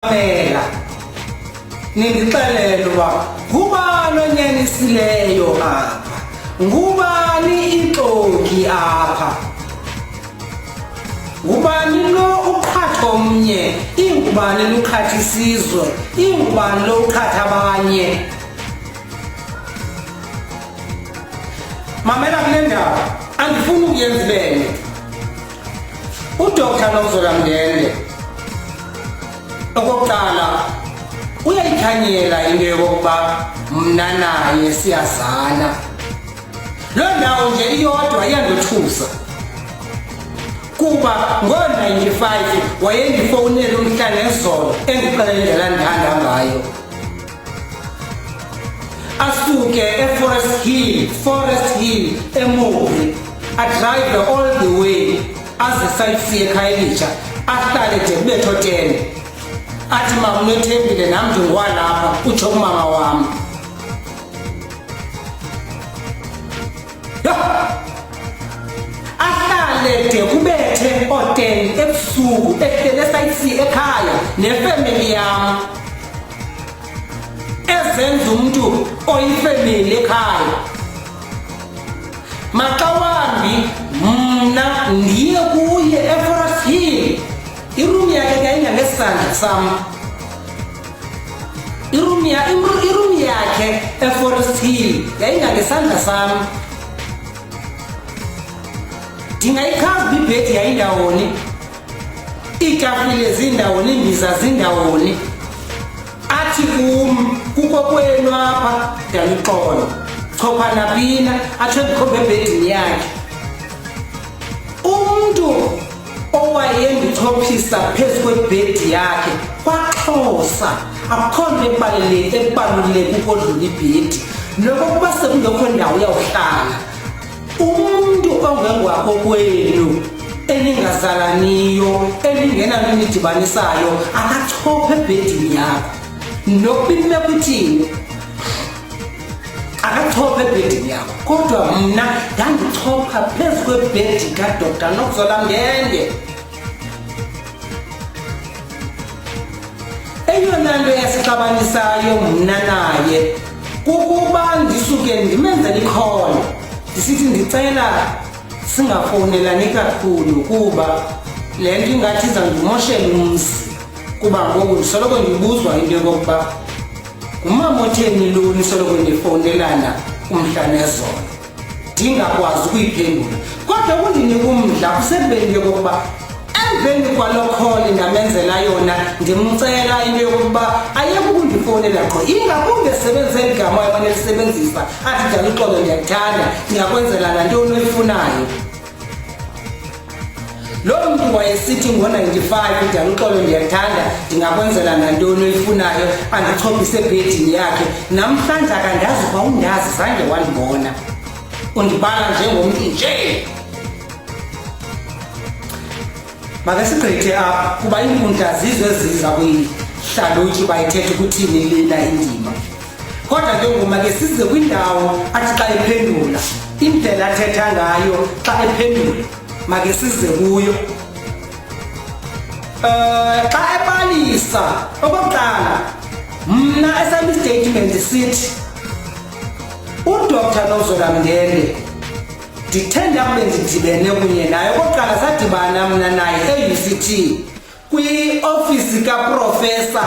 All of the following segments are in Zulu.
Mela nindixelele uba ngubani onyanisileyo apha, ngubani ixoki apha, ngubani lo uqhatha omnye, ingubani lo uqhatha isizwe, ingubani lo uqhatha abanye. Mamela kule ndaba, andifuni ukuyenza ibene. uDr Nokuzola Mndende okokuqala uyayithanyela into yokokuba mna naye siyazana. Loo ndawo nje iyodwa iyandothusa kuba ngo-95 wayendifowunele umhla nezolo endixelele indlela ndihamba ngayo. Asuke Forest Hill eMobi, adrive all the way aze sayifike ekhaya elitsha, ahlale de kubetho 10. Athi mama unothembile nam ndingwalapha, utsho kumama wam. Ahlale de kubethe o-10 ebusuku ehlele sayifike ekhaya nefemeli yam, ezenza umntu oyifemeli ekhaya. Maxa wambi mna ndiye kuye eForest Hill, iroom yakhe yayingangesandla sam. Iroom yakhe eForest Hill yayingangesandla sam. Ndingayikhava ibhedi yayindawoni, iitafile zindawoni, imbiza zindawoni. Athi kum kukho kwenu apha uDaluxolo, chopha napina, atsho ndikhombe ebhedini yakhe. Umntu owayendichophisa phezu kwebhedi yakhe kwaXhosa akukho nto ebaluleke ukodlula ibhedi, nokokuba sekungekho ndawo yawuhlala. Umntu ongengwakho kwenu, eningazalaniyo, eningenanto nidibanisayo, akachophe ebhedini yakho. Nokuba imeko ithini, akachophe ebhedini yakho. Kodwa mna ndandichopha phezu kwebhedi kaDr Nokuzola Mndende. Eyona nto yasixabanisayo mna naye kukuba ndisuke ndimenzele ikhono, ndisithi ndicela singafowunelani kakhulu kuba le nto ingathi iza ndimoshela umzi. Kuba ngoku ndisoloko ndibuzwa into yokokuba ngumama otheni lo nisoloko ndifowunelana umhla nezolo, ndingakwazi ukuyiphendula. Kodwa kundinika umdla kusebeni yokokuba emveni kwalo call ndamenzela yona, ndimcela into yokokuba ayeke ukundifowunela qho, ingakumbi esebenzisa eli gama wayelisebenzisa athi Daluxolo ndiyakuthanda, ndingakwenzela nantoni oyifunayo. Lo mntu wayesithi ngo-95 uDaluxolo ndiyakuthanda, ndingakwenzela nantoni oyifunayo, andichophise ebhedini yakhe. Namhlanje akandazi kwa undazi, zange wandibona, undibala njengomntu nje. Makesigqithe apha kuba iinkundla zizo eziza kuyihlalutya bayithetha ukuthini lena indima. Kodwa ke ngoku make size kwindawo athi xa ephendula, indlela athetha ngayo xa ephendula make size kuyo. Xa ebalisa okokuqala, mna esami statement sithi uDr Nokuzola Mndende ndithanda kube ndidibene kunye naye. Okokuqala sadibana mna naye e-UCT kwi-ofisi kaProfesa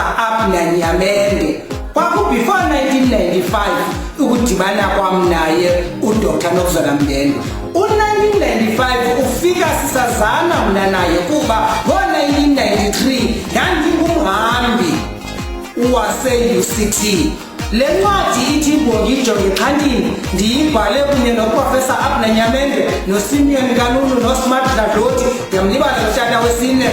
Mndende. Kwakubefore 1995 ukudibana kwam naye uDr Nokuzola Mndende. U-1995 ufika sisazana mna naye kuba ngo-1993 ndandingumhambi wase-UCT. Le ncwadi ithi Mbongijonge Xhantini ndiyibhale kunye noProfesa Mndende, noSimeon Kanunu, noSmart Dladloti, ndiyamlibala utata wesine